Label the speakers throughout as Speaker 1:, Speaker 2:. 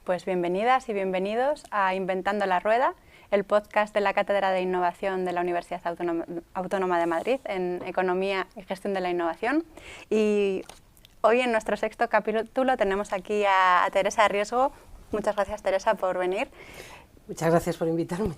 Speaker 1: Pues bienvenidas y bienvenidos a Inventando la Rueda, el podcast de la Cátedra de Innovación de la Universidad Autónoma de Madrid en Economía y Gestión de la Innovación. Y hoy en nuestro sexto capítulo tenemos aquí a Teresa Riesgo. Muchas gracias, Teresa, por venir.
Speaker 2: Muchas gracias por invitarme.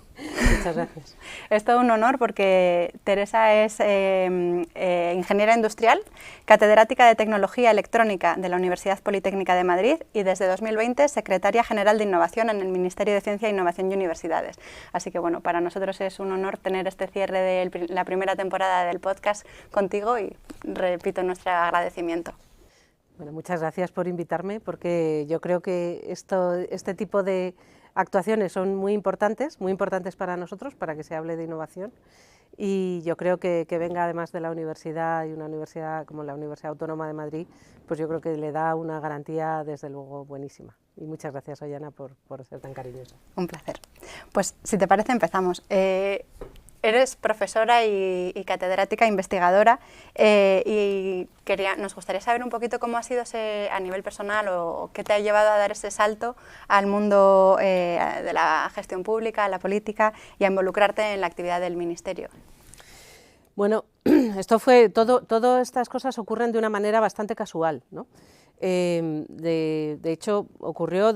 Speaker 2: Muchas gracias.
Speaker 1: Es todo un honor porque Teresa es ingeniera industrial, catedrática de Tecnología Electrónica de la Universidad Politécnica de Madrid y desde 2020 secretaria general de Innovación en el Ministerio de Ciencia, Innovación y Universidades. Así que bueno, para nosotros es un honor tener este cierre de la primera temporada del podcast contigo y repito nuestro agradecimiento.
Speaker 2: Bueno, muchas gracias por invitarme porque yo creo que este tipo de actuaciones son muy importantes para nosotros, para que se hable de innovación, y yo creo que venga además de la universidad, y una universidad como la Universidad Autónoma de Madrid, pues yo creo que le da una garantía desde luego buenísima. Y muchas gracias, Ollana, por ser tan cariñosa.
Speaker 1: Un placer. Pues si te parece empezamos. Eres profesora y catedrática investigadora y nos gustaría saber un poquito cómo ha sido a nivel personal o qué te ha llevado a dar ese salto al mundo de la gestión pública, a la política y a involucrarte en la actividad del ministerio.
Speaker 2: Bueno, esto fue todas estas cosas ocurren de una manera bastante casual, ¿no? De hecho, ocurrió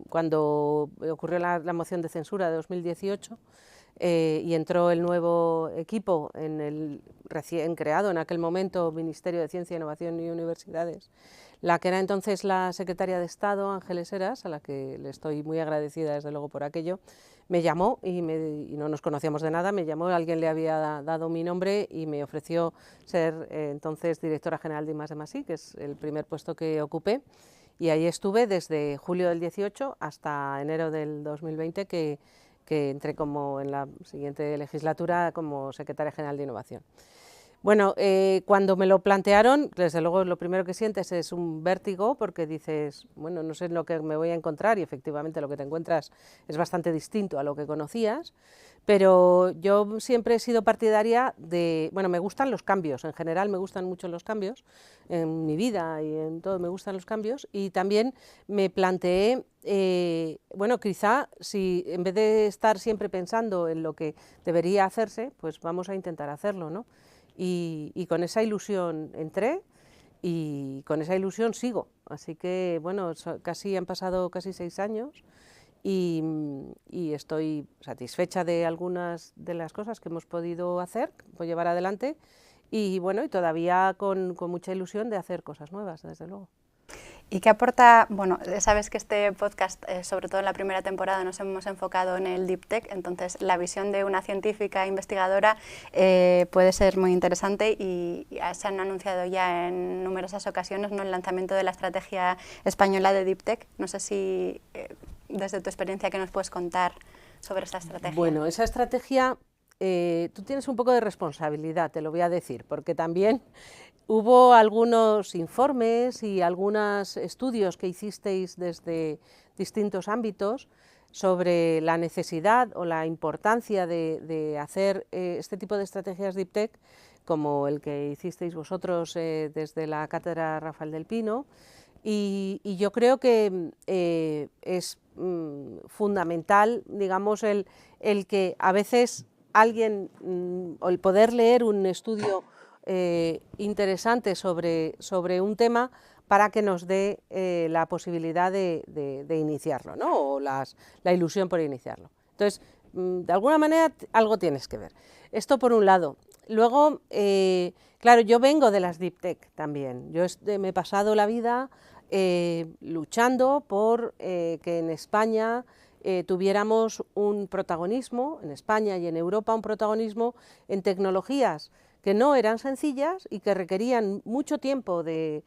Speaker 2: cuando ocurrió la moción de censura de 2018. Y entró el nuevo equipo en el recién creado en aquel momento Ministerio de Ciencia, Innovación y Universidades. La que era entonces la secretaria de Estado, Ángeles Heras, a la que le estoy muy agradecida desde luego por aquello, me llamó y no nos conocíamos de nada, me llamó, alguien le había dado mi nombre y me ofreció ser entonces directora general de I+D+I, que es el primer puesto que ocupé. Y ahí estuve desde julio del 18 hasta enero del 2020, que entré como en la siguiente legislatura como secretaria general de Innovación. Bueno, cuando me lo plantearon, desde luego lo primero que sientes es un vértigo porque dices, bueno, no sé en lo que me voy a encontrar, y efectivamente lo que te encuentras es bastante distinto a lo que conocías, pero yo siempre he sido partidaria bueno, me gustan los cambios, en general me gustan mucho los cambios, en mi vida y en todo me gustan los cambios, y también me planteé, bueno, quizá si en vez de estar siempre pensando en lo que debería hacerse, pues vamos a intentar hacerlo, ¿no? Y con esa ilusión entré y con esa ilusión sigo. Así que, bueno, han pasado casi 6 años y estoy satisfecha de algunas de las cosas que hemos podido hacer, llevar adelante, y bueno, y todavía con mucha ilusión de hacer cosas nuevas, desde luego.
Speaker 1: ¿Y qué aporta? Bueno, sabes que este podcast, sobre todo en la primera temporada, nos hemos enfocado en el Deep Tech, entonces la visión de una científica investigadora puede ser muy interesante y se han anunciado ya en numerosas ocasiones, ¿no?, el lanzamiento de la estrategia española de Deep Tech. No sé si desde tu experiencia, ¿qué nos puedes contar sobre esta estrategia?
Speaker 2: Bueno, esa estrategia, tú tienes un poco de responsabilidad, te lo voy a decir, porque también hubo algunos informes y algunos estudios que hicisteis desde distintos ámbitos sobre la necesidad o la importancia de hacer este tipo de estrategias Deep Tech, como el que hicisteis vosotros desde la Cátedra Rafael del Pino, y yo creo que es fundamental, digamos, el que a veces alguien, o el poder leer un estudio interesante sobre un tema para que nos dé la posibilidad de iniciarlo, ¿no?, o la ilusión por iniciarlo. Entonces, de alguna manera algo tienes que ver. Esto por un lado. Luego, claro, yo vengo de las Deep Tech también. Yo me he pasado la vida luchando por que en España tuviéramos un protagonismo, en España y en Europa, un protagonismo en tecnologías que no eran sencillas y que requerían mucho tiempo de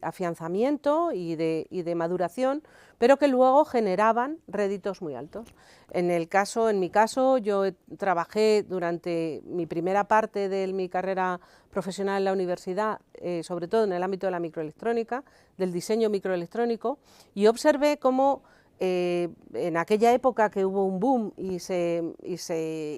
Speaker 2: afianzamiento y de maduración, pero que luego generaban réditos muy altos. En mi caso, yo trabajé durante mi primera parte de mi carrera profesional en la universidad, sobre todo en el ámbito de la microelectrónica, del diseño microelectrónico, y observé cómo en aquella época que hubo un boom y se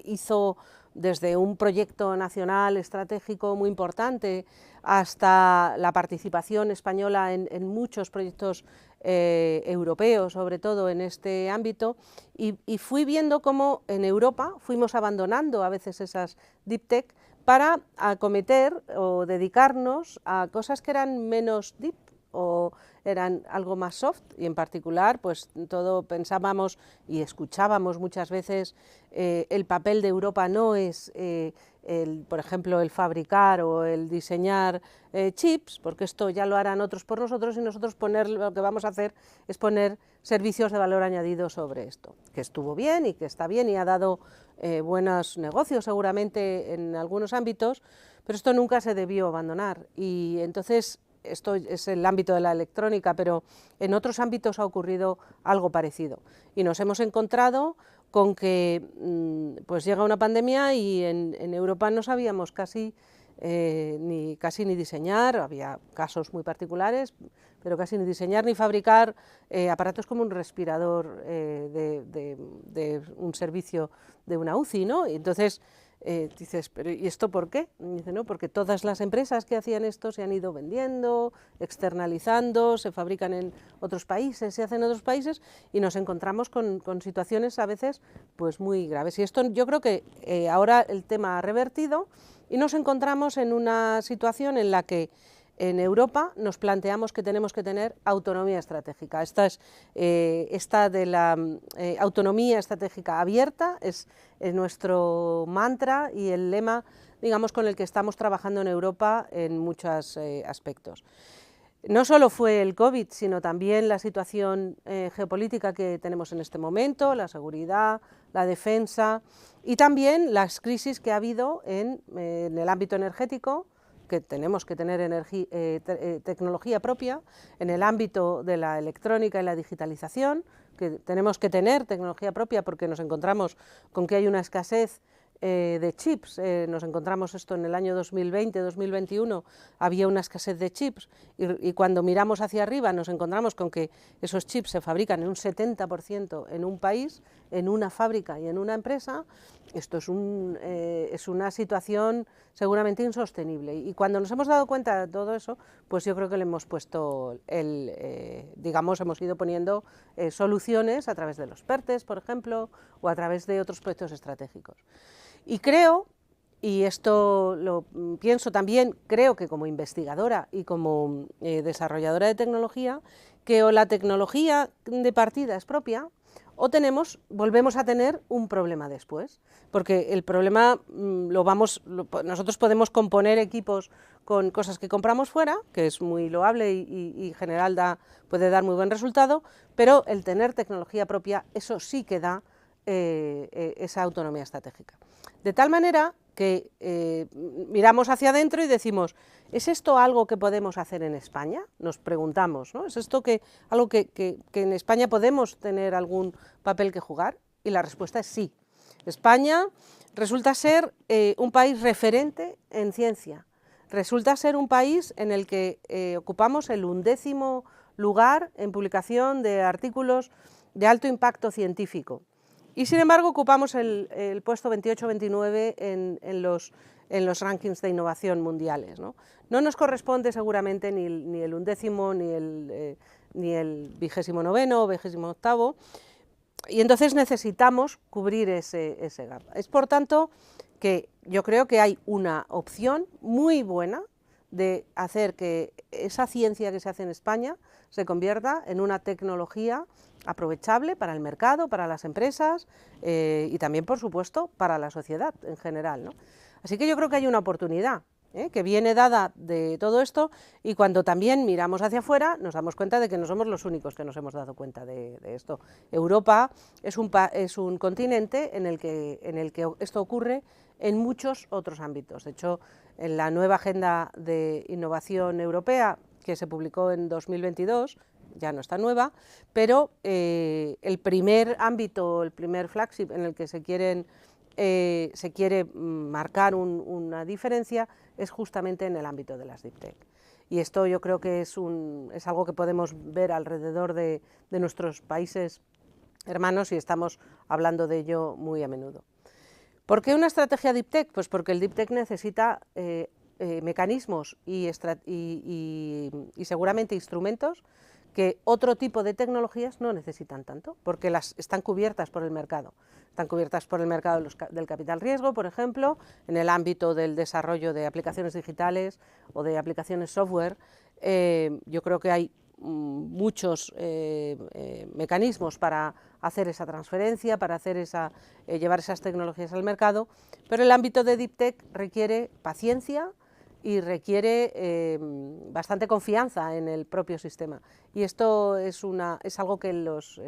Speaker 2: hizo desde un proyecto nacional estratégico muy importante hasta la participación española en muchos proyectos europeos, sobre todo en este ámbito, y fui viendo cómo en Europa fuimos abandonando a veces esas deep tech para acometer o dedicarnos a cosas que eran menos deep o eran algo más soft, y en particular pues todo pensábamos y escuchábamos muchas veces el papel de Europa no es por ejemplo el fabricar o el diseñar chips, porque esto ya lo harán otros por nosotros, y nosotros lo que vamos a hacer es poner servicios de valor añadido sobre esto, que estuvo bien y que está bien y ha dado buenos negocios seguramente en algunos ámbitos, pero esto nunca se debió abandonar. Y entonces esto es el ámbito de la electrónica, pero en otros ámbitos ha ocurrido algo parecido. Y nos hemos encontrado con que pues llega una pandemia y en Europa no sabíamos casi ni diseñar, había casos muy particulares, pero casi ni diseñar ni fabricar aparatos como un respirador de un servicio de una UCI, ¿no? Y entonces dices, ¿pero y esto por qué? Y dice, no, porque todas las empresas que hacían esto se han ido vendiendo, externalizando, se fabrican en otros países, se hacen en otros países, y nos encontramos con situaciones a veces pues muy graves. Y esto yo creo que ahora el tema ha revertido y nos encontramos en una situación en la que en Europa nos planteamos que tenemos que tener autonomía estratégica. Esta de la autonomía estratégica abierta es nuestro mantra y el lema, digamos, con el que estamos trabajando en Europa en muchos aspectos. No solo fue el COVID, sino también la situación geopolítica que tenemos en este momento, la seguridad, la defensa, y también las crisis que ha habido en el ámbito energético, que tenemos que tener tecnología propia, en el ámbito de la electrónica y la digitalización, que tenemos que tener tecnología propia porque nos encontramos con que hay una escasez de chips. Nos encontramos esto en el año 2020-2021, había una escasez de chips, y cuando miramos hacia arriba nos encontramos con que esos chips se fabrican en un 70% en un país, en una fábrica y en una empresa. Esto es una situación seguramente insostenible, y cuando nos hemos dado cuenta de todo eso, pues yo creo que le hemos puesto digamos, hemos ido poniendo soluciones a través de los PERTES, por ejemplo, o a través de otros proyectos estratégicos. Y creo, y esto lo pienso también, creo que como investigadora y como desarrolladora de tecnología, que o la tecnología de partida es propia, o volvemos a tener un problema después, porque el problema nosotros podemos componer equipos con cosas que compramos fuera, que es muy loable y en general puede dar muy buen resultado, pero el tener tecnología propia, eso sí que da esa autonomía estratégica. De tal manera que miramos hacia adentro y decimos, ¿es esto algo que podemos hacer en España? Nos preguntamos, ¿no? ¿Es esto algo que en España podemos tener algún papel que jugar? Y la respuesta es sí. España resulta ser un país referente en ciencia, resulta ser un país en el que ocupamos el 11º lugar en publicación de artículos de alto impacto científico. Y sin embargo ocupamos el puesto 28-29 en los rankings de innovación mundiales, ¿no? No nos corresponde seguramente ni el 11º ni el 29º o 28º, y entonces necesitamos cubrir ese gap. Es por tanto que yo creo que hay una opción muy buena de hacer que esa ciencia que se hace en España se convierta en una tecnología aprovechable para el mercado, para las empresas y también, por supuesto, para la sociedad en general, ¿no? Así que yo creo que hay una oportunidad que viene dada de todo esto, y cuando también miramos hacia afuera nos damos cuenta de que no somos los únicos que nos hemos dado cuenta de esto. Europa es un continente en el que esto ocurre en muchos otros ámbitos. De hecho, en la nueva Agenda de Innovación Europea, que se publicó en 2022, ya no está nueva, pero el primer ámbito, el primer flagship en el que se quiere marcar una diferencia es justamente en el ámbito de las Deep Tech. Y esto yo creo que es algo que podemos ver alrededor de nuestros países hermanos, y estamos hablando de ello muy a menudo. ¿Por qué una estrategia Deep Tech? Pues porque el Deep Tech necesita mecanismos y seguramente instrumentos que otro tipo de tecnologías no necesitan tanto, porque las están cubiertas por el mercado. Están cubiertas por el mercado del capital riesgo, por ejemplo, en el ámbito del desarrollo de aplicaciones digitales o de aplicaciones software. Yo creo que hay muchos mecanismos para hacer esa transferencia, para hacer llevar esas tecnologías al mercado, pero el ámbito de Deep Tech requiere paciencia y requiere bastante confianza en el propio sistema. Y esto es algo que los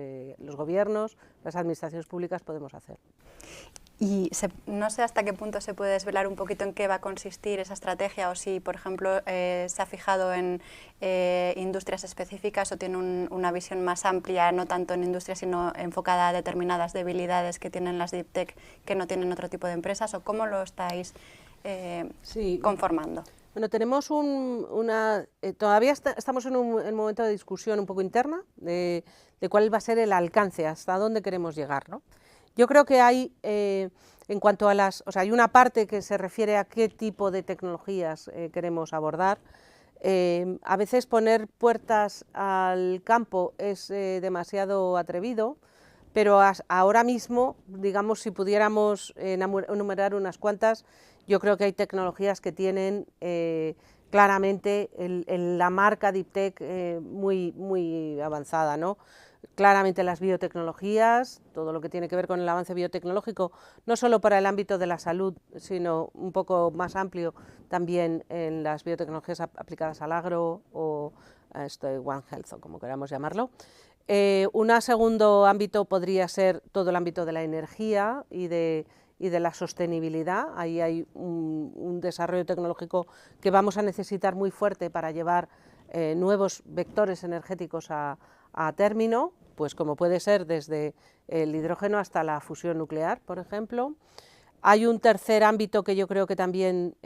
Speaker 2: gobiernos, las administraciones públicas podemos hacer.
Speaker 1: Y no sé hasta qué punto se puede desvelar un poquito en qué va a consistir esa estrategia, o si, por ejemplo, se ha fijado en industrias específicas o tiene una visión más amplia, no tanto en industrias, sino enfocada a determinadas debilidades que tienen las Deep Tech que no tienen otro tipo de empresas, o cómo lo estáis conformando.
Speaker 2: Bueno, tenemos todavía estamos en un momento de discusión un poco interna de cuál va a ser el alcance, hasta dónde queremos llegar, ¿no? Yo creo que hay, en cuanto a hay una parte que se refiere a qué tipo de tecnologías queremos abordar. A veces poner puertas al campo es demasiado atrevido, pero ahora mismo, digamos, si pudiéramos enumerar unas cuantas, yo creo que hay tecnologías que tienen claramente la marca Deep Tech muy, muy avanzada, ¿no? Claramente las biotecnologías, todo lo que tiene que ver con el avance biotecnológico, no solo para el ámbito de la salud, sino un poco más amplio también en las biotecnologías aplicadas al agro o a One Health, o como queramos llamarlo. Un segundo ámbito podría ser todo el ámbito de la energía y de la sostenibilidad. Ahí hay un desarrollo tecnológico que vamos a necesitar muy fuerte para llevar nuevos vectores energéticos a término, pues como puede ser desde el hidrógeno hasta la fusión nuclear, por ejemplo. Hay un tercer ámbito que yo creo que también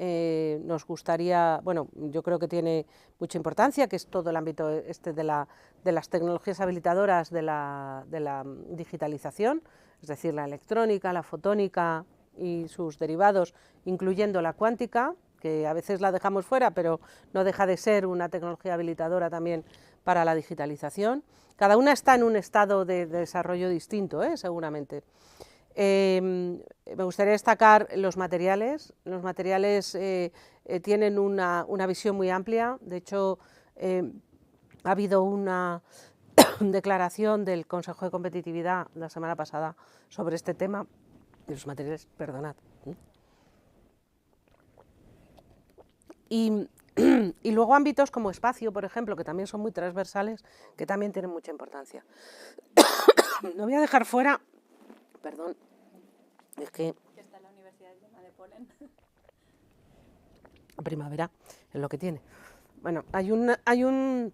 Speaker 2: nos gustaría, bueno, yo creo que tiene mucha importancia, que es todo el ámbito de las tecnologías habilitadoras de la digitalización, es decir, la electrónica, la fotónica y sus derivados, incluyendo la cuántica, que a veces la dejamos fuera, pero no deja de ser una tecnología habilitadora también para la digitalización. Cada una está en un estado de desarrollo distinto, seguramente. Me gustaría destacar los materiales. Los materiales tienen una visión muy amplia. De hecho, ha habido una declaración del Consejo de Competitividad la semana pasada sobre este tema de los materiales, perdonad. Y luego ámbitos como espacio, por ejemplo, que también son muy transversales, que también tienen mucha importancia. No voy a dejar fuera, perdón, es que
Speaker 1: está en la Universidad llena de polen.
Speaker 2: Primavera es lo que tiene. Bueno, hay un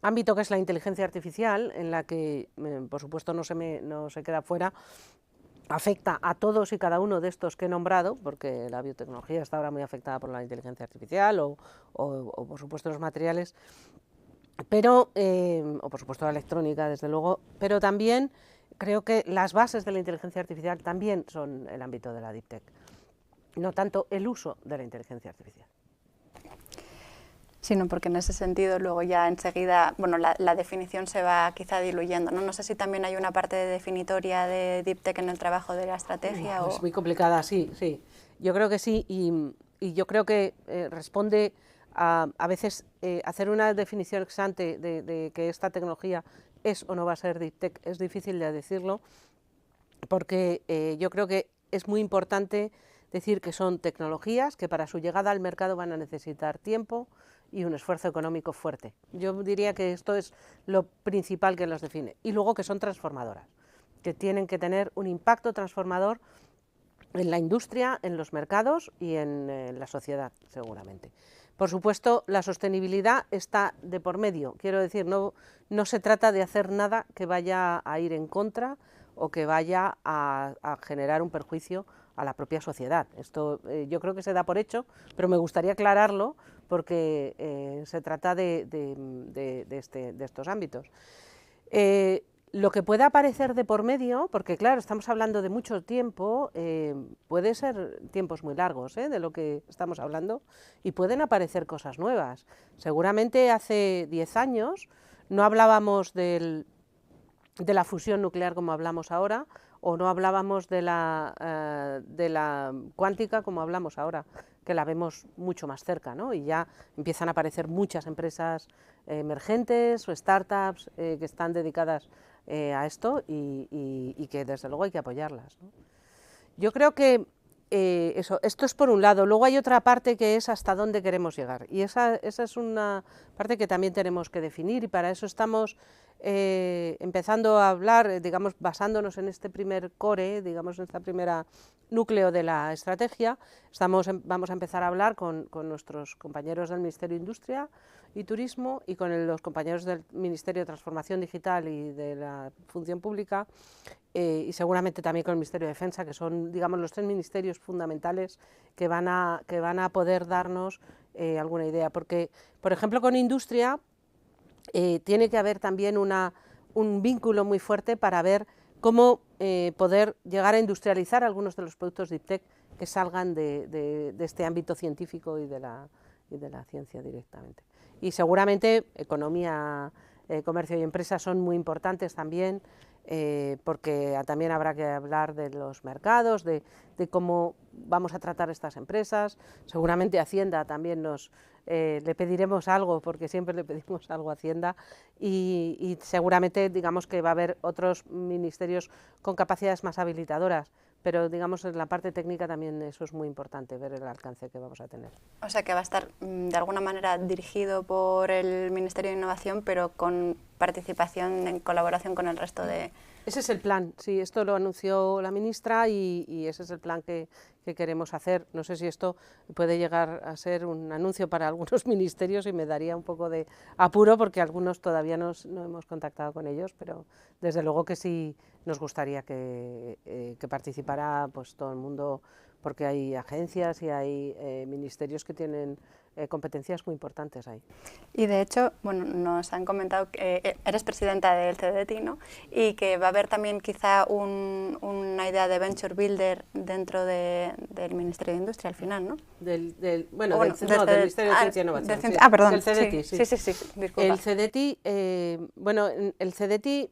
Speaker 2: ámbito que es la inteligencia artificial, en la que, por supuesto, no se queda fuera. Afecta a todos y cada uno de estos que he nombrado, porque la biotecnología está ahora muy afectada por la inteligencia artificial o por supuesto los materiales, pero, o por supuesto la electrónica, desde luego, pero también creo que las bases de la inteligencia artificial también son el ámbito de la Deep Tech, no tanto el uso de la inteligencia artificial.
Speaker 1: Sino porque en ese sentido luego ya enseguida, bueno, la definición se va quizá diluyendo, ¿no? No sé si también hay una parte de definitoria de Deep Tech en el trabajo de la estrategia.
Speaker 2: Es muy complicada, sí. Yo creo que sí, y yo creo que responde a veces hacer una definición ex ante de que esta tecnología es o no va a ser Deep Tech, es difícil de decirlo, porque yo creo que es muy importante decir que son tecnologías que para su llegada al mercado van a necesitar tiempo y un esfuerzo económico fuerte. Yo diría que esto es lo principal que las define. Y luego que son transformadoras, que tienen que tener un impacto transformador en la industria, en los mercados y en la sociedad, seguramente. Por supuesto, la sostenibilidad está de por medio. Quiero decir, no se trata de hacer nada que vaya a ir en contra o que vaya a generar un perjuicio a la propia sociedad. Esto yo creo que se da por hecho, pero me gustaría aclararlo porque se trata de estos ámbitos. Lo que pueda aparecer de por medio, porque claro, estamos hablando de mucho tiempo, puede ser tiempos muy largos de lo que estamos hablando, y pueden aparecer cosas nuevas. Seguramente hace 10 años no hablábamos de la fusión nuclear como hablamos ahora, o no hablábamos de la cuántica como hablamos ahora, que la vemos mucho más cerca, ¿no? Y ya empiezan a aparecer muchas empresas emergentes o startups que están dedicadas a esto y que desde luego hay que apoyarlas, ¿no? Yo creo que esto es por un lado. Luego hay otra parte que es hasta dónde queremos llegar, y esa es una parte que también tenemos que definir, y para eso estamos empezando a hablar, digamos, basándonos en este primer core, digamos, en esta primera núcleo de la estrategia. Vamos a empezar a hablar con nuestros compañeros del Ministerio de Industria y Turismo y con los compañeros del Ministerio de Transformación Digital y de la Función Pública, y seguramente también con el Ministerio de Defensa, que son, digamos, los 3 ministerios fundamentales que van a poder darnos alguna idea. Porque, por ejemplo, con Industria tiene que haber también un vínculo muy fuerte para ver cómo poder llegar a industrializar algunos de los productos Deep Tech que salgan de este ámbito científico y de la ciencia directamente. Y seguramente economía, comercio y empresas son muy importantes también, porque también habrá que hablar de los mercados, de cómo vamos a tratar estas empresas. Seguramente Hacienda también le pediremos algo, porque siempre le pedimos algo a Hacienda, y seguramente, digamos, que va a haber otros ministerios con capacidades más habilitadoras, pero digamos en la parte técnica también eso es muy importante, ver el alcance que vamos a tener.
Speaker 1: O sea que va a estar de alguna manera dirigido por el Ministerio de Innovación, pero con participación en colaboración con el resto de...
Speaker 2: Ese es el plan, sí, esto lo anunció la ministra y ese es el plan que queremos hacer. No sé si esto puede llegar a ser un anuncio para algunos ministerios y me daría un poco de apuro porque algunos todavía no hemos contactado con ellos, pero desde luego que sí nos gustaría que participara pues todo el mundo, porque hay agencias y hay ministerios que tienen competencias muy importantes ahí.
Speaker 1: Y de hecho, bueno, nos han comentado que eres presidenta del CDTI, ¿no? Y que va a haber también quizá una idea de Venture Builder dentro del Ministerio de Industria al final, ¿no?
Speaker 2: Del Ministerio de Ciencia y Innovación.
Speaker 1: Perdón.
Speaker 2: Del CDTI,
Speaker 1: sí, disculpa.
Speaker 2: El CDTI, el CDTI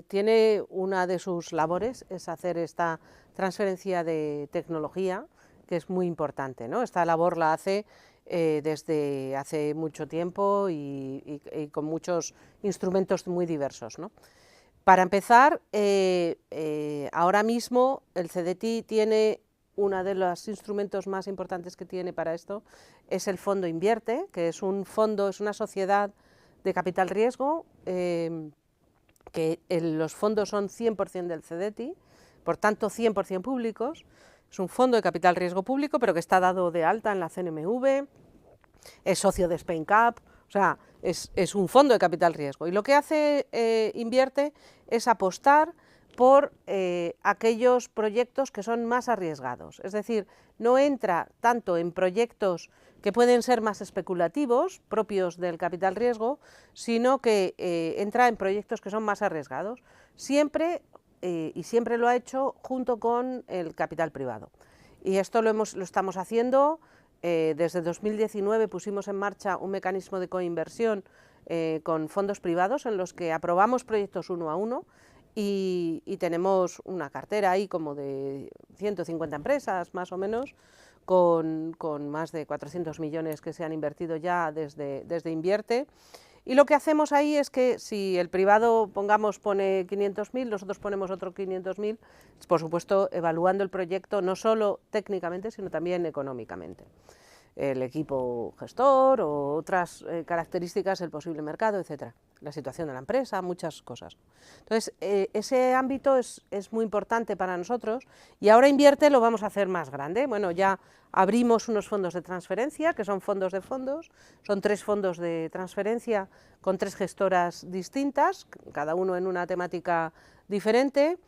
Speaker 2: tiene una de sus labores, es hacer esta transferencia de tecnología, que es muy importante, ¿no? Esta labor la hace desde hace mucho tiempo y con muchos instrumentos muy diversos, ¿no? Para empezar, ahora mismo el CDTI tiene uno de los instrumentos más importantes que tiene para esto, es el Fondo Invierte, que es un fondo, es una sociedad de capital riesgo, que los fondos son 100% del CDTI, por tanto 100% públicos. Es un fondo de capital riesgo público, pero que está dado de alta en la CNMV, es socio de SpainCap, o sea, es un fondo de capital riesgo. Y lo que hace Invierte es apostar por aquellos proyectos que son más arriesgados. Es decir, no entra tanto en proyectos que pueden ser más especulativos, propios del capital riesgo, sino que entra en proyectos que son más arriesgados. Siempre y siempre lo ha hecho junto con el capital privado. Y esto lo estamos haciendo, desde 2019 pusimos en marcha un mecanismo de coinversión con fondos privados en los que aprobamos proyectos uno a uno y tenemos una cartera ahí como de 150 empresas más o menos, con más de 400 millones que se han invertido ya desde Invierte. Y lo que hacemos ahí es que si el privado, pone 500.000, nosotros ponemos otro 500.000, por supuesto evaluando el proyecto no solo técnicamente, sino también económicamente. El equipo gestor o otras características del posible mercado, etcétera. La situación de la empresa, muchas cosas. Entonces, ese ámbito es muy importante para nosotros y ahora Invierte lo vamos a hacer más grande. Bueno, ya abrimos unos fondos de transferencia, que son fondos de fondos, son 3 fondos de transferencia con 3 gestoras distintas, cada uno en una temática diferente.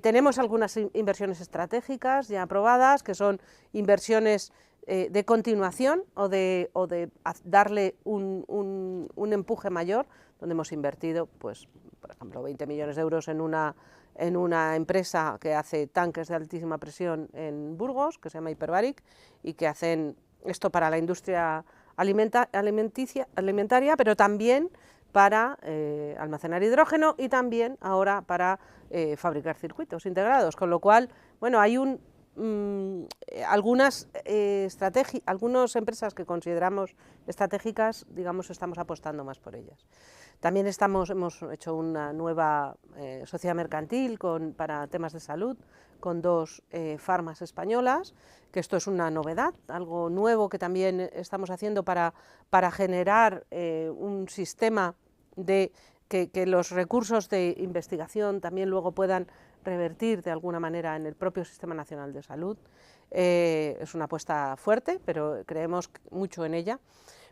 Speaker 2: Tenemos algunas inversiones estratégicas ya aprobadas, que son inversiones de continuación o de darle un empuje mayor, donde hemos invertido, pues, por ejemplo, 20 millones de euros en una empresa que hace tanques de altísima presión en Burgos, que se llama Hyperbaric, y que hacen esto para la industria alimentaria, pero también para almacenar hidrógeno y también ahora para fabricar circuitos integrados, con lo cual, bueno, hay algunas empresas que consideramos estratégicas, digamos, estamos apostando más por ellas. También hemos hecho una nueva sociedad mercantil para temas de salud con 2 farmas españolas, que esto es una novedad, algo nuevo que también estamos haciendo para generar un sistema de que los recursos de investigación también luego puedan revertir de alguna manera en el propio Sistema Nacional de Salud. Es una apuesta fuerte, pero creemos mucho en ella.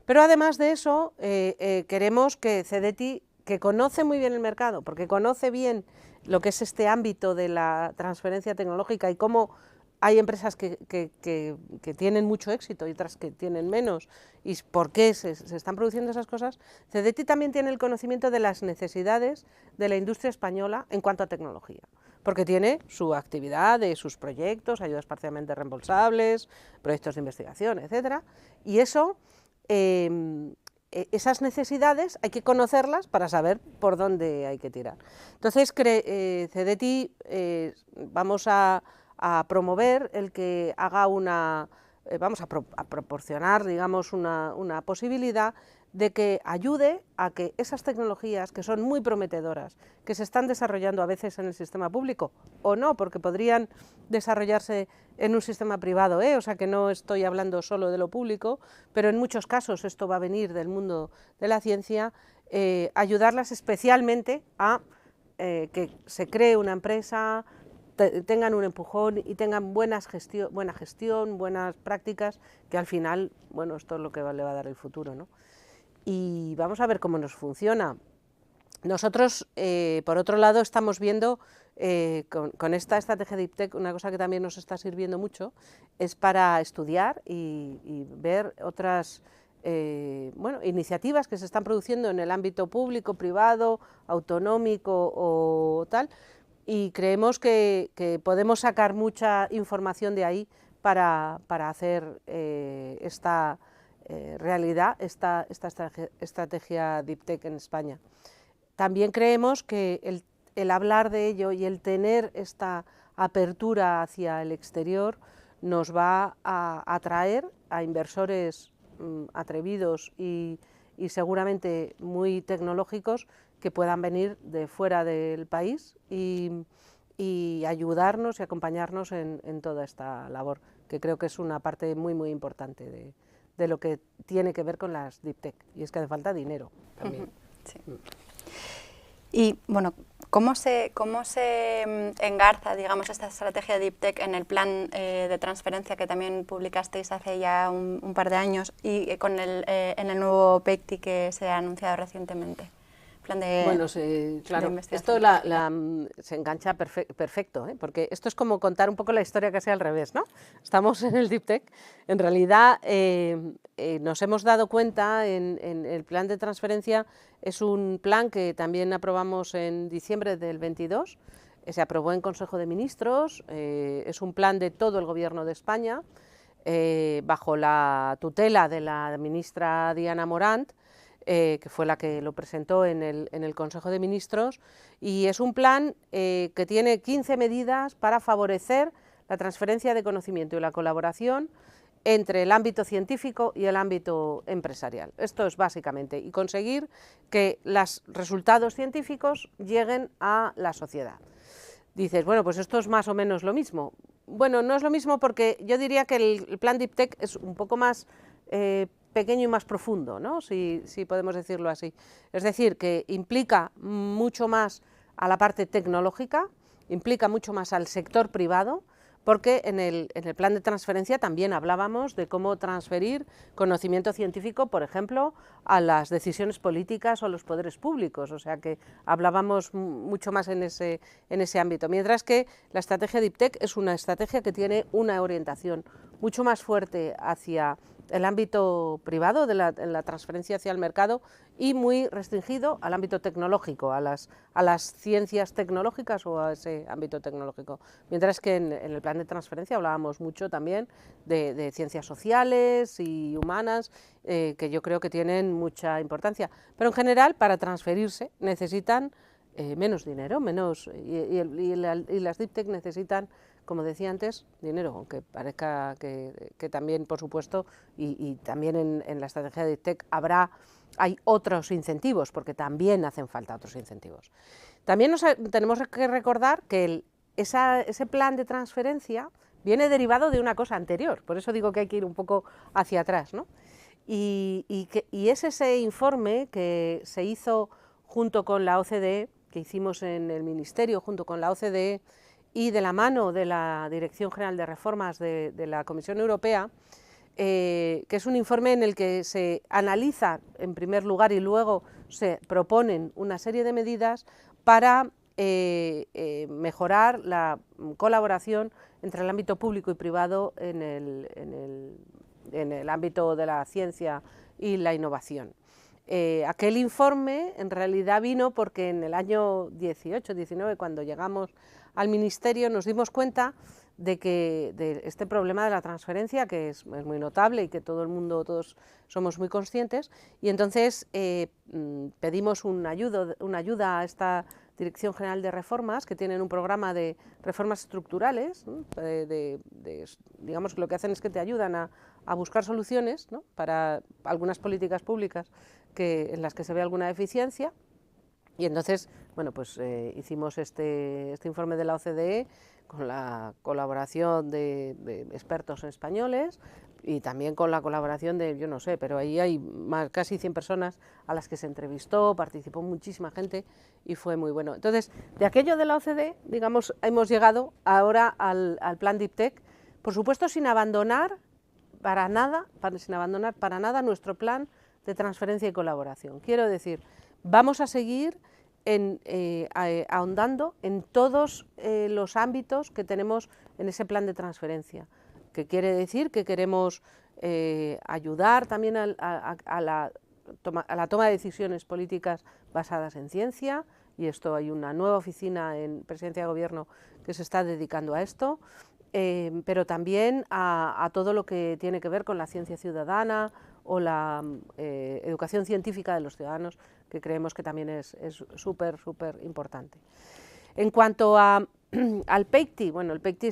Speaker 2: Pero además de eso, queremos que CDTI, que conoce muy bien el mercado, porque conoce bien lo que es este ámbito de la transferencia tecnológica y cómo hay empresas que tienen mucho éxito y otras que tienen menos, y por qué se están produciendo esas cosas. CDTI también tiene el conocimiento de las necesidades de la industria española en cuanto a tecnología, porque tiene su actividad de sus proyectos, ayudas parcialmente reembolsables, proyectos de investigación, etcétera, y eso, esas necesidades hay que conocerlas para saber por dónde hay que tirar. Entonces, CDTI vamos a promover el que haga vamos a proporcionar, digamos, una posibilidad de que ayude a que esas tecnologías que son muy prometedoras, que se están desarrollando a veces en el sistema público o no, porque podrían desarrollarse en un sistema privado, o sea que no estoy hablando solo de lo público, pero en muchos casos esto va a venir del mundo de la ciencia, ayudarlas especialmente a que se cree una empresa, tengan un empujón y tengan buena gestión, buenas prácticas, que al final, bueno, esto es lo que le va a dar el futuro, ¿no? Y vamos a ver cómo nos funciona. Nosotros, por otro lado, estamos viendo con esta estrategia de IPTEC, una cosa que también nos está sirviendo mucho, es para estudiar y ver otras iniciativas que se están produciendo en el ámbito público, privado, autonómico o tal, y creemos que podemos sacar mucha información de ahí para hacer esta realidad, esta estrategia de IPTEC en España. También creemos que el hablar de ello y el tener esta apertura hacia el exterior nos va a atraer a inversores atrevidos y seguramente muy tecnológicos que puedan venir de fuera del país y ayudarnos y acompañarnos en toda esta labor, que creo que es una parte muy, muy importante de lo que tiene que ver con las Deep Tech, y es que hace falta dinero también.
Speaker 1: Sí. Y bueno, ¿cómo se engarza, digamos, esta estrategia de Deep Tech en el plan de transferencia que también publicasteis hace ya un par de años y en el nuevo PECTI que se ha anunciado recientemente?
Speaker 2: Bueno, claro, esto se engancha perfecto, porque esto es como contar un poco la historia casi al revés, ¿no? Estamos en el Deep Tech, en realidad nos hemos dado cuenta en el plan de transferencia, es un plan que también aprobamos en diciembre del 22, se aprobó en Consejo de Ministros, es un plan de todo el Gobierno de España, bajo la tutela de la ministra Diana Morant, que fue la que lo presentó en el Consejo de Ministros, y es un plan que tiene 15 medidas para favorecer la transferencia de conocimiento y la colaboración entre el ámbito científico y el ámbito empresarial. Esto es básicamente, y conseguir que los resultados científicos lleguen a la sociedad. Dices, bueno, pues esto es más o menos lo mismo. Bueno, no es lo mismo porque yo diría que el plan Deep Tech es un poco más pequeño y más profundo, ¿no? Si podemos decirlo así. Es decir, que implica mucho más a la parte tecnológica, implica mucho más al sector privado, porque en el plan de transferencia también hablábamos de cómo transferir conocimiento científico, por ejemplo, a las decisiones políticas o a los poderes públicos, o sea que hablábamos mucho más en ese ámbito, mientras que la estrategia Deep Tech es una estrategia que tiene una orientación mucho más fuerte hacia el ámbito privado, de la transferencia hacia el mercado, y muy restringido al ámbito tecnológico, a las ciencias tecnológicas o a ese ámbito tecnológico. Mientras que en el plan de transferencia hablábamos mucho también de ciencias sociales y humanas, que yo creo que tienen mucha importancia. Pero en general, para transferirse necesitan menos dinero, y las Deep Tech necesitan, como decía antes, dinero, aunque parezca que también, por supuesto, y también en la estrategia de Deep Tech hay otros incentivos, porque también hacen falta otros incentivos. También tenemos que recordar que ese plan de transferencia viene derivado de una cosa anterior, por eso digo que hay que ir un poco hacia atrás, ¿no? Y es ese informe que se hizo junto con la OCDE, que hicimos en el Ministerio junto con la OCDE y de la mano de la Dirección General de Reformas de la Comisión Europea, que es un informe en el que se analiza en primer lugar y luego se proponen una serie de medidas para mejorar la colaboración entre el ámbito público y privado en el ámbito de la ciencia y la innovación. Aquel informe en realidad vino porque en el año 18-19, cuando llegamos al Ministerio, nos dimos cuenta de este problema de la transferencia, que es muy notable y que todos somos muy conscientes, y entonces pedimos una ayuda a esta Dirección General de Reformas, que tienen un programa de reformas estructurales, ¿no? Digamos que lo que hacen es que te ayudan a buscar soluciones, ¿no? Para algunas políticas públicas en las que se ve alguna deficiencia. Y entonces, bueno, pues hicimos este informe de la OCDE con la colaboración de expertos españoles y también con la colaboración de, yo no sé, pero ahí hay casi 100 personas a las que se entrevistó, participó muchísima gente y fue muy bueno. Entonces, de aquello de la OCDE, digamos, hemos llegado ahora al plan Deep Tech, por supuesto sin abandonar para nada nuestro plan de transferencia y colaboración. Quiero decir, vamos a seguir ahondando en todos los ámbitos que tenemos en ese plan de transferencia, que quiere decir que queremos ayudar también a la toma de decisiones políticas basadas en ciencia, y esto hay una nueva oficina en Presidencia de Gobierno que se está dedicando a esto, pero también a todo lo que tiene que ver con la ciencia ciudadana o la educación científica de los ciudadanos, que creemos que también es súper importante. En cuanto al PEICTI, bueno, el PEICTI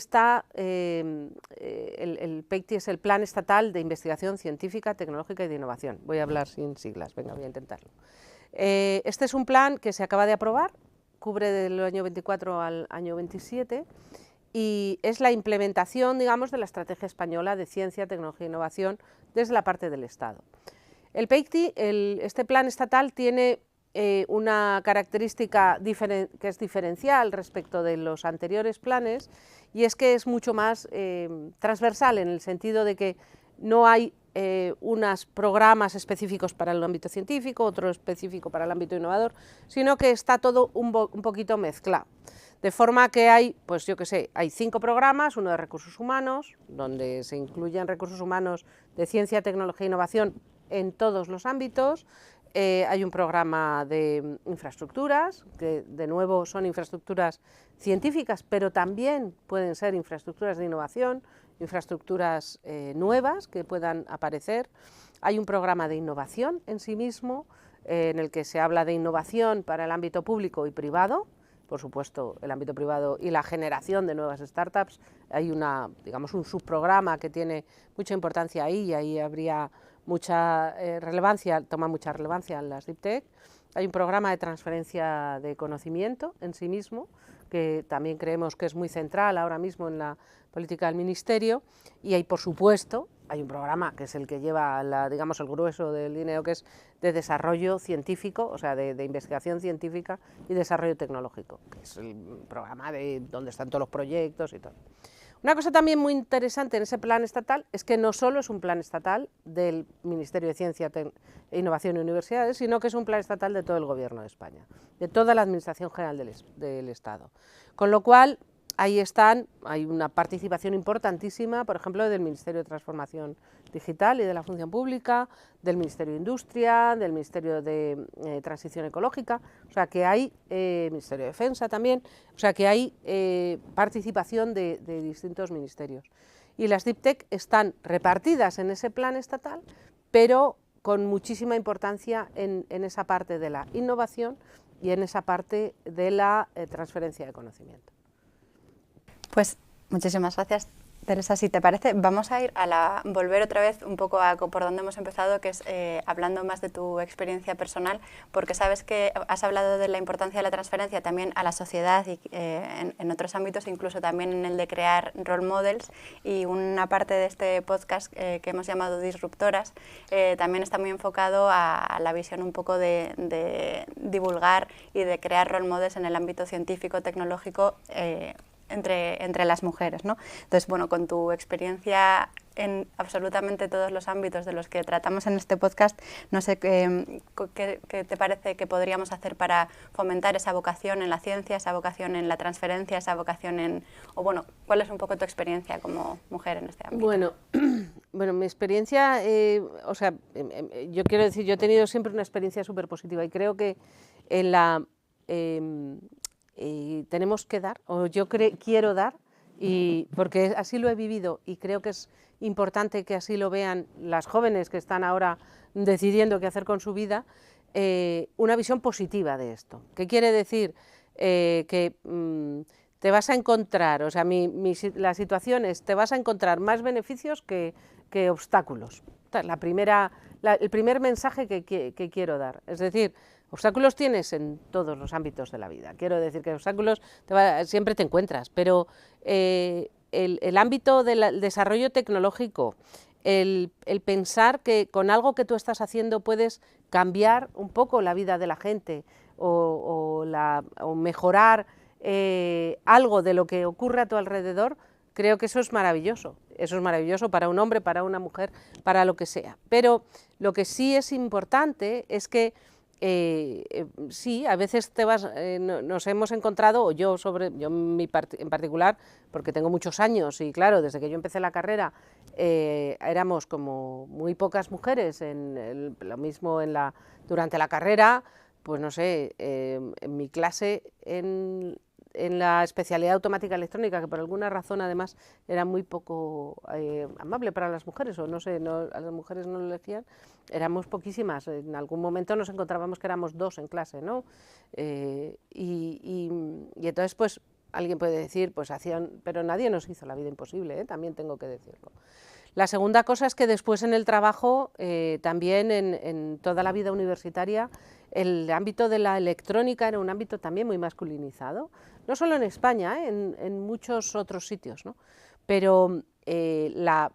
Speaker 2: el PEICTI es el Plan Estatal de Investigación Científica, Tecnológica y de Innovación. Voy a hablar sin siglas, venga, voy a intentarlo. Este es un plan que se acaba de aprobar, cubre del año 24 al año 27, y es la implementación, digamos, de la Estrategia Española de Ciencia, Tecnología e Innovación desde la parte del Estado. El PEICTI, este plan estatal, tiene una característica que es diferencial respecto de los anteriores planes, y es que es mucho más transversal, en el sentido de que no hay unos programas específicos para el ámbito científico, otro específico para el ámbito innovador, sino que está todo un poquito mezclado. De forma que hay, pues yo qué sé, hay 5 programas, uno de recursos humanos, donde se incluyen recursos humanos de ciencia, tecnología e innovación en todos los ámbitos. Hay un programa de infraestructuras, que de nuevo son infraestructuras científicas, pero también pueden ser infraestructuras de innovación, infraestructuras nuevas que puedan aparecer. Hay un programa de innovación en sí mismo, en el que se habla de innovación para el ámbito público y privado. Por supuesto, el ámbito privado y la generación de nuevas startups. Hay digamos, un subprograma que tiene mucha importancia ahí, y ahí habría mucha relevancia, toma mucha relevancia en las Deep Tech. Hay un programa de transferencia de conocimiento en sí mismo, que también creemos que es muy central ahora mismo en la política del Ministerio, y hay, por supuesto, hay un programa que es el que lleva digamos, el grueso del dinero, que es de desarrollo científico, o sea, de investigación científica y desarrollo tecnológico, que es el programa donde están todos los proyectos y todo. Una cosa también muy interesante en ese plan estatal es que no solo es un plan estatal del Ministerio de Ciencia, Innovación y Universidades, sino que es un plan estatal de todo el Gobierno de España, de toda la Administración General del Estado. Con lo cual, ahí hay una participación importantísima, por ejemplo, del Ministerio de Transformación Digital y de la Función Pública, del Ministerio de Industria, del Ministerio de Transición Ecológica, o sea que hay, Ministerio de Defensa también, o sea que hay participación de distintos ministerios. Y las Deep Tech están repartidas en ese plan estatal, pero con muchísima importancia en esa parte de la innovación y en esa parte de la transferencia de conocimiento.
Speaker 1: Pues muchísimas gracias, Teresa. Si te parece, vamos a ir a volver otra vez un poco a por donde hemos empezado, que es hablando más de tu experiencia personal, porque sabes que has hablado de la importancia de la transferencia también a la sociedad y en otros ámbitos, incluso también en el de crear role models, y una parte de este podcast que hemos llamado Disruptoras también está muy enfocado a la visión un poco de divulgar y de crear role models en el ámbito científico, tecnológico, entre las mujeres, ¿no? Entonces, bueno, con tu experiencia en absolutamente todos los ámbitos de los que tratamos en este podcast, no sé qué te parece que podríamos hacer para fomentar esa vocación en la ciencia, esa vocación en la transferencia, esa vocación o bueno, ¿cuál es un poco tu experiencia como mujer en este ámbito?
Speaker 2: Bueno, mi experiencia, o sea, yo quiero decir, yo he tenido siempre una experiencia súper positiva y creo que en la... tenemos que dar, o yo quiero dar, porque así lo he vivido y creo que es importante que así lo vean las jóvenes que están ahora decidiendo qué hacer con su vida, una visión positiva de esto. ¿Qué quiere decir? Que te vas a encontrar, o sea, la situación es, te vas a encontrar más beneficios que obstáculos. El primer mensaje que quiero dar, es decir, obstáculos tienes en todos los ámbitos de la vida. Quiero decir que obstáculos siempre te encuentras, pero el ámbito del desarrollo tecnológico, el pensar que con algo que tú estás haciendo puedes cambiar un poco la vida de la gente o mejorar algo de lo que ocurre a tu alrededor, creo que eso es maravilloso. Eso es maravilloso para un hombre, para una mujer, para lo que sea. Pero lo que sí es importante es que sí, a veces nos hemos encontrado, o yo en particular, porque tengo muchos años y claro, desde que yo empecé la carrera éramos como muy pocas mujeres, lo mismo durante la carrera, pues no sé, en mi clase en la especialidad automática electrónica, que por alguna razón además era muy poco amable para las mujeres, o no sé, a las mujeres no lo elegían, éramos poquísimas, en algún momento nos encontrábamos que éramos 2 en clase, ¿no? Y entonces pues alguien puede decir, pues pero nadie nos hizo la vida imposible, también tengo que decirlo. La segunda cosa es que después en el trabajo, también en toda la vida universitaria, el ámbito de la electrónica era un ámbito también muy masculinizado, no solo en España, en muchos otros sitios, ¿no? Pero la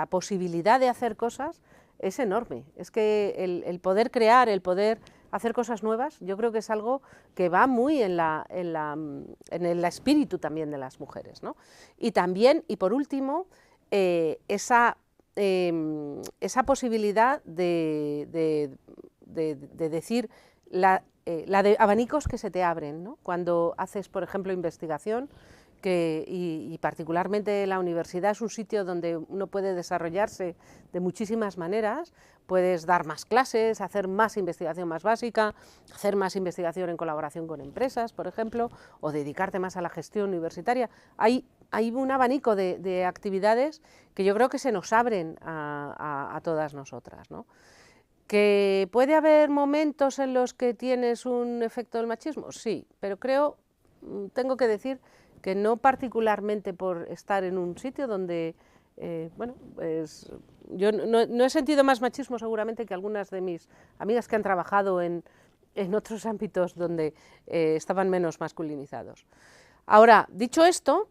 Speaker 2: posibilidad de hacer cosas es enorme, es que el poder crear, el poder hacer cosas nuevas, yo creo que es algo que va muy en el espíritu también de las mujeres, ¿no? Y también, y por último, esa posibilidad de decir de abanicos que se te abren, ¿no? Cuando haces, por ejemplo, investigación, y particularmente la universidad es un sitio donde uno puede desarrollarse de muchísimas maneras, puedes dar más clases, hacer más investigación más básica, hacer más investigación en colaboración con empresas, por ejemplo, o dedicarte más a la gestión universitaria. Hay un abanico de actividades que yo creo que se nos abren a todas nosotras, ¿no? ¿Que puede haber momentos en los que tienes un efecto del machismo? Sí, pero tengo que decir que no particularmente por estar en un sitio donde, bueno, pues yo no he sentido más machismo seguramente que algunas de mis amigas que han trabajado en otros ámbitos donde estaban menos masculinizados. Ahora, dicho esto,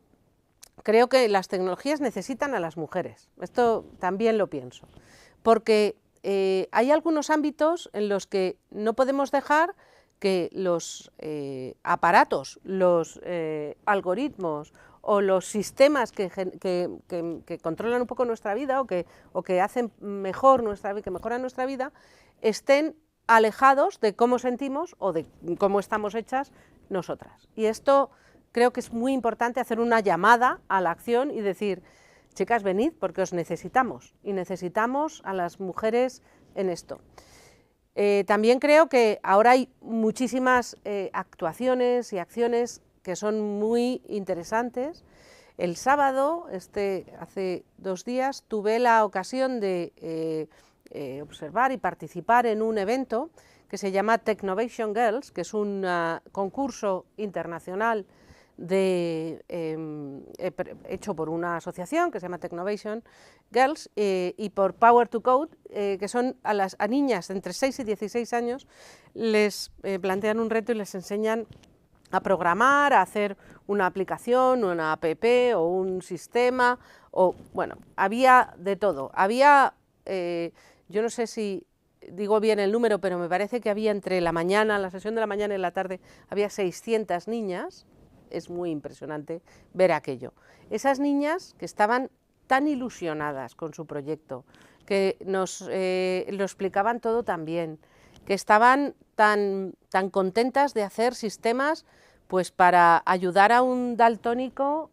Speaker 2: creo que las tecnologías necesitan a las mujeres, esto también lo pienso, porque hay algunos ámbitos en los que no podemos dejar que los aparatos, los algoritmos o los sistemas que controlan un poco nuestra vida o que hacen mejor que mejoran nuestra vida, estén alejados de cómo sentimos o de cómo estamos hechas nosotras. Y esto creo que es muy importante, hacer una llamada a la acción y decir, chicas, venid porque os necesitamos y necesitamos a las mujeres en esto. También creo que ahora hay muchísimas actuaciones y acciones que son muy interesantes. El sábado, hace 2 días, tuve la ocasión de observar y participar en un evento que se llama Technovation Girls, que es un concurso internacional hecho por una asociación que se llama Technovation Girls y por Power to Code, que son a niñas entre 6 y 16 años, les plantean un reto y les enseñan a programar, a hacer una aplicación, una app o un sistema, o bueno, había de todo. Había, yo no sé si digo bien el número, pero me parece que había entre la mañana, la sesión de la mañana y la tarde, había 600 niñas. Es muy impresionante ver aquello. Esas niñas que estaban tan ilusionadas con su proyecto, que nos lo explicaban todo tan bien, que estaban tan contentas de hacer sistemas pues para ayudar a un daltónico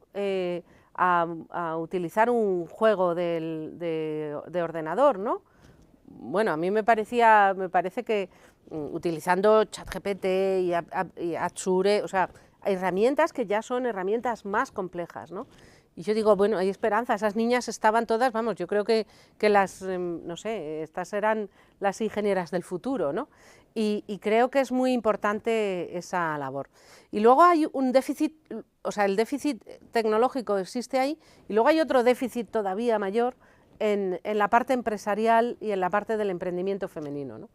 Speaker 2: a utilizar un juego de ordenador, ¿no? Bueno, a mí me parece que utilizando ChatGPT y Azure, o sea, herramientas que ya son herramientas más complejas, ¿no? Y yo digo, bueno, hay esperanza, esas niñas estaban todas, vamos, yo creo que las, no sé, estas eran las ingenieras del futuro, ¿no? Y creo que es muy importante esa labor. Y luego hay un déficit, o sea, el déficit tecnológico existe ahí, y luego hay otro déficit todavía mayor en la parte empresarial y en la parte del emprendimiento femenino, ¿no?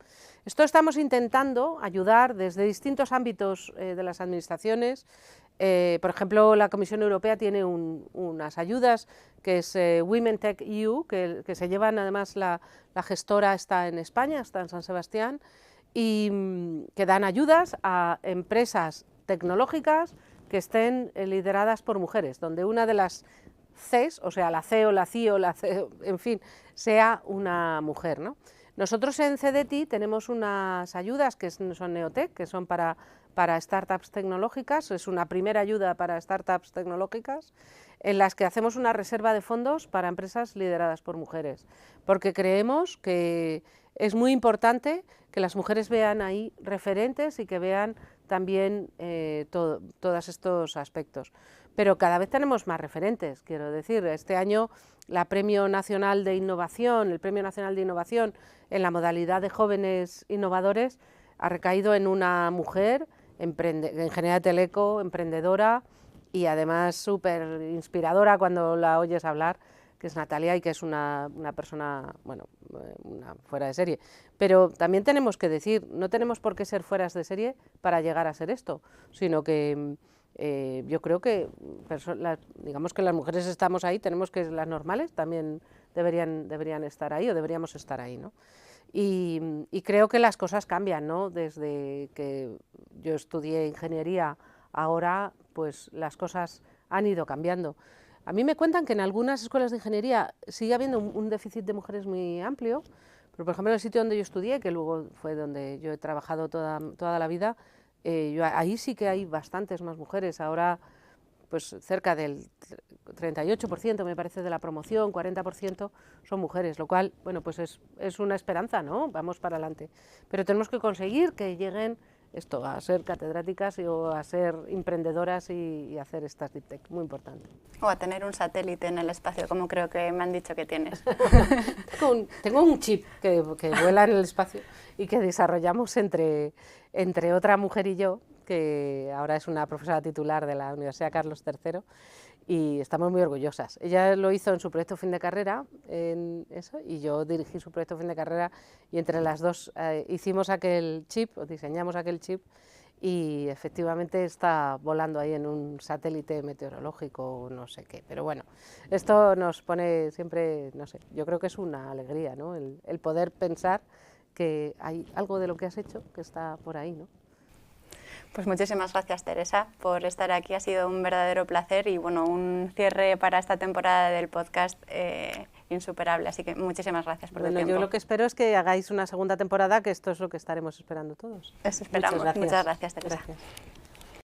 Speaker 2: Esto estamos intentando ayudar desde distintos ámbitos de las administraciones. Por ejemplo, la Comisión Europea tiene unas ayudas que es Women Tech EU, que se llevan, además la gestora está en España, está en San Sebastián, y que dan ayudas a empresas tecnológicas que estén lideradas por mujeres, donde una de las Cs, o sea, la CEO, la CIO, en fin, sea una mujer, ¿no? Nosotros en CDTI tenemos unas ayudas que son Neotec, que son para startups tecnológicas, es una primera ayuda para startups tecnológicas, en las que hacemos una reserva de fondos para empresas lideradas por mujeres, porque creemos que es muy importante que las mujeres vean ahí referentes y que vean también todos estos aspectos. Pero cada vez tenemos más referentes, quiero decir, este año el Premio Nacional de Innovación en la modalidad de jóvenes innovadores ha recaído en una mujer, ingeniera de teleco, emprendedora y además súper inspiradora cuando la oyes hablar, que es Natalia y que es una persona, bueno, una fuera de serie. Pero también tenemos que decir, no tenemos por qué ser fueras de serie para llegar a ser esto, sino que yo creo que, digamos que las mujeres estamos ahí, tenemos que las normales también deberían estar ahí o deberíamos estar ahí, ¿no? Y creo que las cosas cambian, ¿no? Desde que yo estudié ingeniería, ahora pues las cosas han ido cambiando. A mí me cuentan que en algunas escuelas de ingeniería sigue habiendo un déficit de mujeres muy amplio, pero por ejemplo en el sitio donde yo estudié, que luego fue donde yo he trabajado toda la vida, ahí sí que hay bastantes más mujeres. Ahora pues cerca del 38% me parece de la promoción, 40% son mujeres, lo cual, bueno, pues es una esperanza, ¿no? Vamos para adelante. Pero tenemos que conseguir que lleguen esto, a ser catedráticas o a ser emprendedoras y hacer estas deep tech, muy importante.
Speaker 1: O a tener un satélite en el espacio, como creo que me han dicho que tienes.
Speaker 2: Tengo un chip que vuela en el espacio y que desarrollamos entre otra mujer y yo, que ahora es una profesora titular de la Universidad Carlos III, y estamos muy orgullosas. Ella lo hizo en su proyecto fin de carrera, en eso, y yo dirigí su proyecto fin de carrera, y entre las dos hicimos aquel chip, o diseñamos aquel chip, y efectivamente está volando ahí en un satélite meteorológico o no sé qué. Pero bueno, esto nos pone siempre, no sé, yo creo que es una alegría, ¿no? El poder pensar que hay algo de lo que has hecho que está por ahí, ¿no?
Speaker 1: Pues muchísimas gracias, Teresa, por estar aquí. Ha sido un verdadero placer y bueno, un cierre para esta temporada del podcast insuperable. Así que muchísimas gracias por tu tiempo.
Speaker 2: Yo lo que espero es que hagáis una segunda temporada, que esto es lo que estaremos esperando todos.
Speaker 1: Eso esperamos. Muchas gracias, Teresa.
Speaker 2: Gracias.